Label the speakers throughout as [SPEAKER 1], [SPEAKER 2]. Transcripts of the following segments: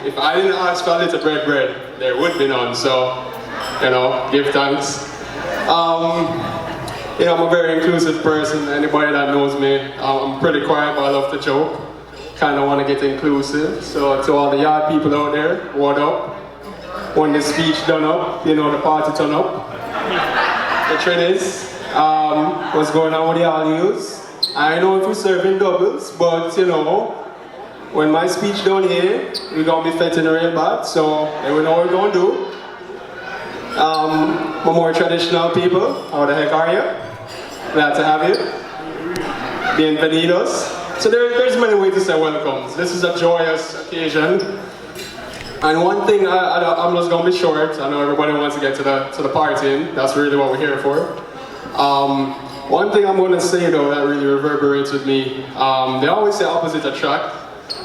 [SPEAKER 1] if I didn't ask for a little bread, there would be none. So, give thanks. I'm a very inclusive person. Anybody that knows me, I'm pretty quiet, but I love to joke. Kind of want to get inclusive. So to all the yard people out there, what up? When the speech done up, the party turn up. The trend is, what's going on with the all news? I know if we're serving doubles, but when my speech done here, we're gonna be fetting real bad, so we know what we're gonna do. My more traditional people, how the heck are you? Glad to have you. Bienvenidos. So there's many ways to say welcomes. This is a joyous occasion. And one thing, I'm just gonna be short. I know everybody wants to get to the partying. That's really what we're here for. One thing I'm gonna say though that really reverberates with me. They always say opposites attract,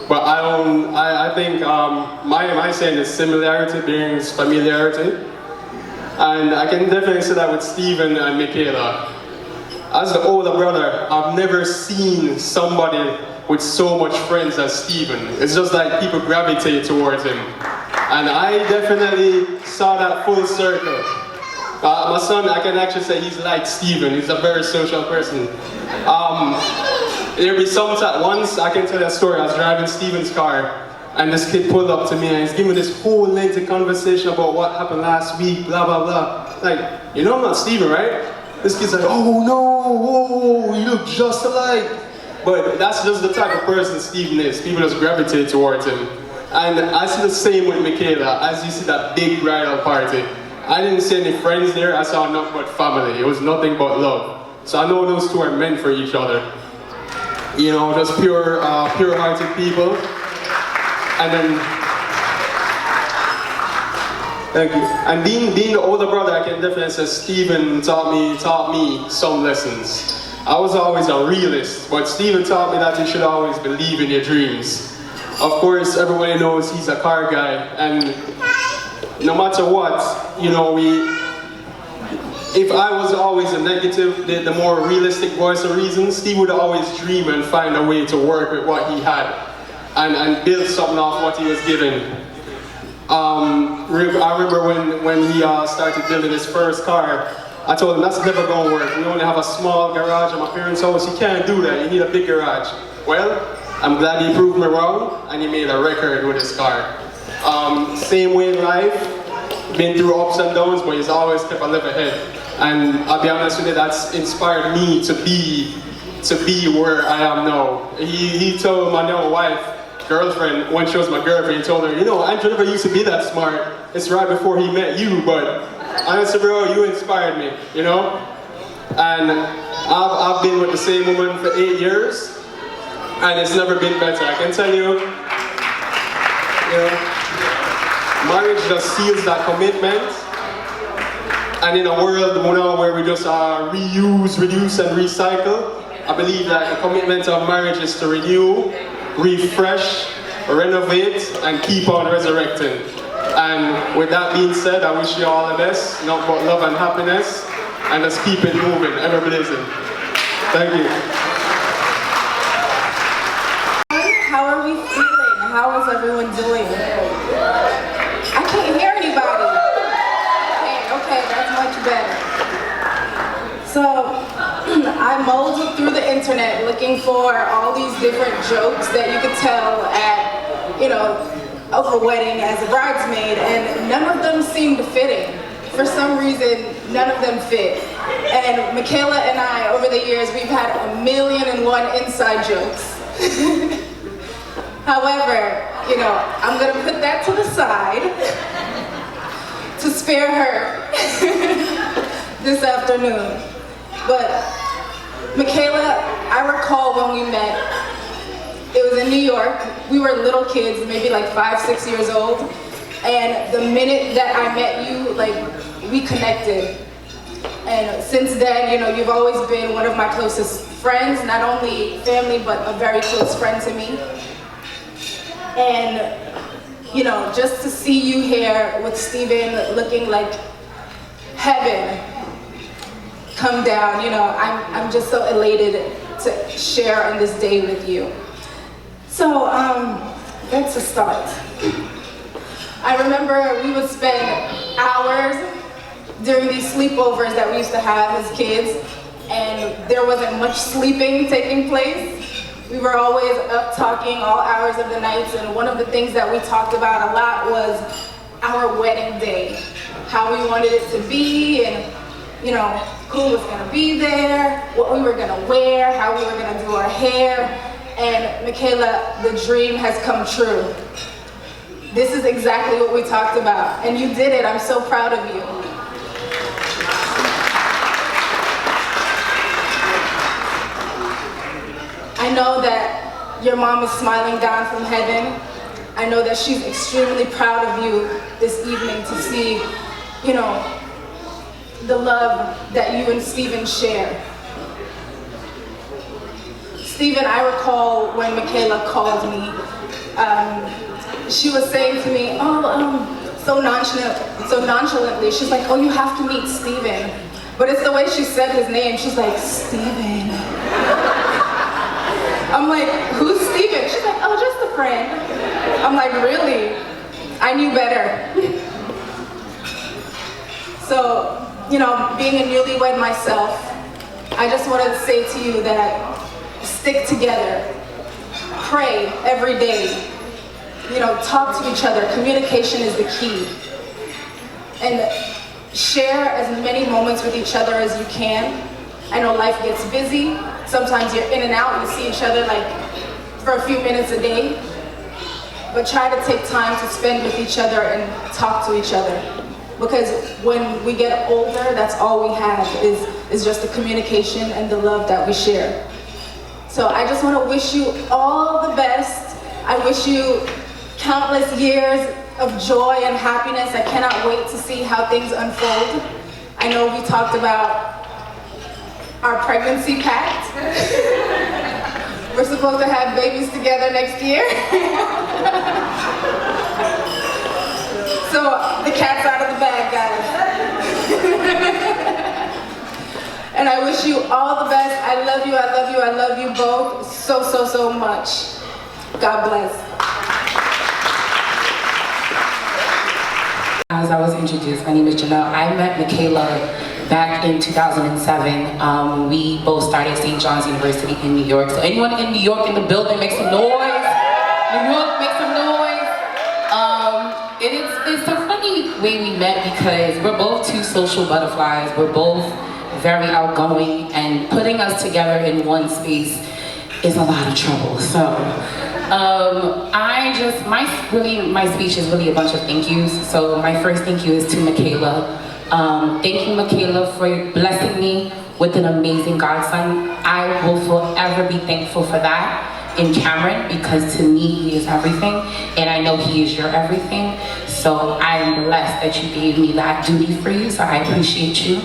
[SPEAKER 1] but I think my saying is similarity brings familiarity, and I can definitely say that with Stephen and Michaela. As the older brother, I've never seen somebody with so much friends as Stephen. It's just like people gravitate towards him. And I definitely saw that full circle. My son, I can actually say he's like Stephen. He's a very social person. There'll be once I can tell you a story. I was driving Stephen's car, and this kid pulled up to me and he's giving me this whole lengthy conversation about what happened last week, blah, blah, blah. Like, I'm not Stephen, right? This kid's like, oh no, you look just alike. But that's just the type of person Stephen is. People just gravitate towards him. And I see the same with Michaela. As you see that big bridal party, I didn't see any friends there. I saw nothing but family. It was nothing but love. So I know those two are meant for each other. Just pure-hearted people. And then, thank you. And being the older brother, I can definitely say Stephen taught me some lessons. I was always a realist, but Stephen taught me that you should always believe in your dreams. Of course, everybody knows he's a car guy, and no matter what, if I was always a negative, the more realistic voice of reason, Steve would always dream and find a way to work with what he had and build something off what he was given. I remember when he started building his first car, I told him that's never gonna work. We only have a small garage at my parents' house. You can't do that, you need a big garage. Well, I'm glad he proved me wrong and he made a record with his car. Same way in life, been through ups and downs, but he's always kept a level ahead. And I'll be honest with you, that's inspired me to be where I am now. He told my now girlfriend, when she was my girlfriend, he told her, Andrew never used to be that smart. It's right before he met you, but honestly bro, you inspired me, And I've been with the same woman for 8 years, and it's never been better. I can tell you, marriage just seals that commitment. And in a world now where we just reuse, reduce, and recycle, I believe that the commitment of marriage is to renew, refresh, renovate, and keep on resurrecting. And with that being said, I wish you all the best, not but love and happiness, and let's keep it moving, ever blazing. Thank you.
[SPEAKER 2] How are we feeling? How is everyone doing? I can't hear anybody. Okay, that's much better. So, I mulled through the internet looking for all these different jokes that you could tell at, of a wedding as a bridesmaid, and none of them seemed fitting. For some reason, none of them fit. And Michaela and I, over the years, we've had 1,000,001 inside jokes. However, I'm gonna put that to the side to spare her this afternoon. But Michaela, I recall when we met, it was in New York. We were little kids, maybe like 5, 6 years old. And the minute that I met you, we connected. And since then, you've always been one of my closest friends, not only family, but a very close friend to me. And, just to see you here with Stephen looking like heaven come down, I'm just so elated to share on this day with you. So, that's a start. I remember we would spend hours during these sleepovers that we used to have as kids, and there wasn't much sleeping taking place. We were always up talking all hours of the nights, and one of the things that we talked about a lot was our wedding day, how we wanted it to be, and you know, who was gonna be there, what we were gonna wear, how we were gonna do our hair. And Michaela, the dream has come true. This is exactly what we talked about, and you did it. I'm so proud of you. I know that your mom is smiling down from heaven. I know that she's extremely proud of you this evening to see, you know, the love that you and Stephen share. Stephen, I recall when Michaela called me, she was saying to me, so nonchalantly, she's like, oh, you have to meet Stephen. But it's the way she said his name. She's like, Stephen. I'm like, who's Stephen? She's like, oh, just a friend. I'm like, really? I knew better. So, you know, being a newlywed myself, I just wanted to say to you that stick together, pray every day, you know, talk to each other. Communication is the key. And share as many moments with each other as you can. I know life gets busy. Sometimes you're in and out, you see each other like for a few minutes a day. But try to take time to spend with each other and talk to each other. Because when we get older, that's all we have is just the communication and the love that we share. So I just want to wish you all the best. I wish you countless years of joy and happiness. I cannot wait to see how things unfold. I know we talked about our pregnancy pact. We're supposed to have babies together next year. So the cat's out of the bag, guys. And I wish you all the best. I love you, I love you, I love you both so, so, so much. God bless.
[SPEAKER 3] As I was introduced, my name is Janelle. I met Michaela back in 2007. We both started St. John's University in New York. So anyone in New York in the building, make some noise. New York, make some noise. It's a funny way we met because we're both two social butterflies. We're both very outgoing, and putting us together in one space is a lot of trouble. So my speech is really a bunch of thank yous. So my first thank you is to Michaela. Thank you, Michaela, for blessing me with an amazing godson. I will forever be thankful for that in Cameron, because to me, he is everything, and I know he is your everything. So I am blessed that you gave me that duty for you, so I appreciate you.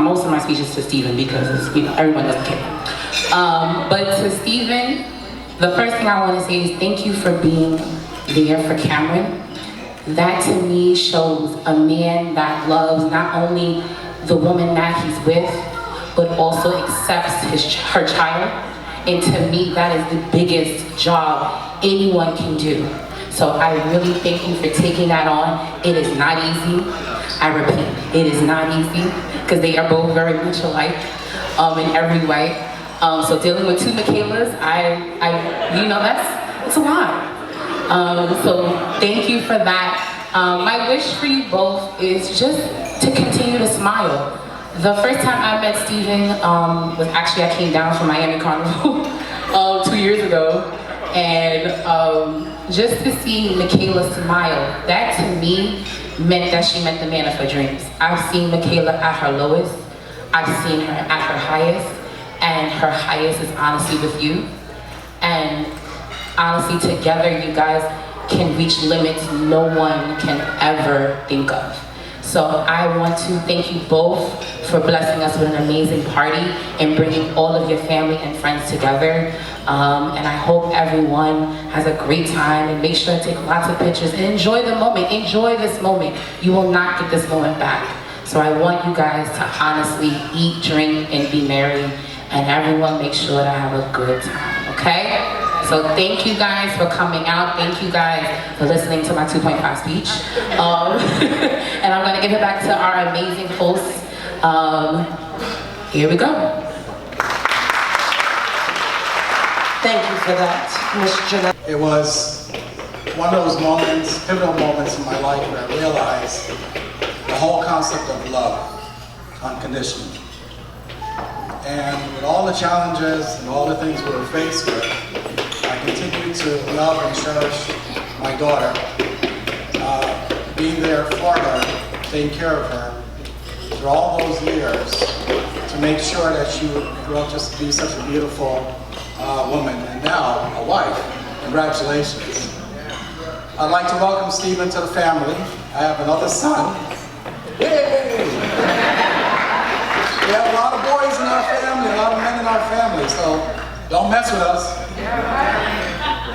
[SPEAKER 3] Most of my speech is to Stephen because everyone doesn't care. But to Stephen, the first thing I want to say is thank you for being there for Cameron. That to me shows a man that loves not only the woman that he's with, but also accepts her child. And to me, that is the biggest job anyone can do. So I really thank you for taking that on. It is not easy. I repeat, it is not easy because they are both very much alike in every way. So dealing with two Michaelas, it's a lot. So thank you for that. My wish for you both is just to continue to smile. The first time I met Stephen was actually I came down from Miami Carnival 2 years ago, and just to see Michaela smile, that to me meant that she met the man of her dreams. I've seen Michaela at her lowest, I've seen her at her highest, and her highest is honestly with you. And honestly, together you guys can reach limits no one can ever think of. So I want to thank you both for blessing us with an amazing party and bringing all of your family and friends together. And I hope everyone has a great time, and make sure to take lots of pictures and enjoy the moment. Enjoy this moment. You will not get this moment back. So I want you guys to honestly eat, drink, and be merry. And everyone make sure to have a good time, okay? So thank you guys for coming out. Thank you guys for listening to my 2.5 speech. And I'm gonna give it back to our amazing hosts. Here we go.
[SPEAKER 4] Thank you for that, Miss Jeanette.
[SPEAKER 5] It was one of those moments, pivotal moments in my life where I realized the whole concept of love, unconditional. And with all the challenges and all the things we were faced with, I continued to love and cherish my daughter, being there for her, taking care of her through all those years to make sure that she would grow up just to be such a beautiful woman, and now a wife. Congratulations. I'd like to welcome Stephen to the family. I have another son. Yay! We have a lot of boys in our family, a lot of men in our family, so don't mess with us.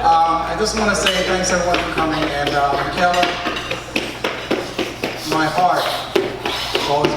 [SPEAKER 5] I just want to say thanks everyone for coming, and Michaela, my heart is always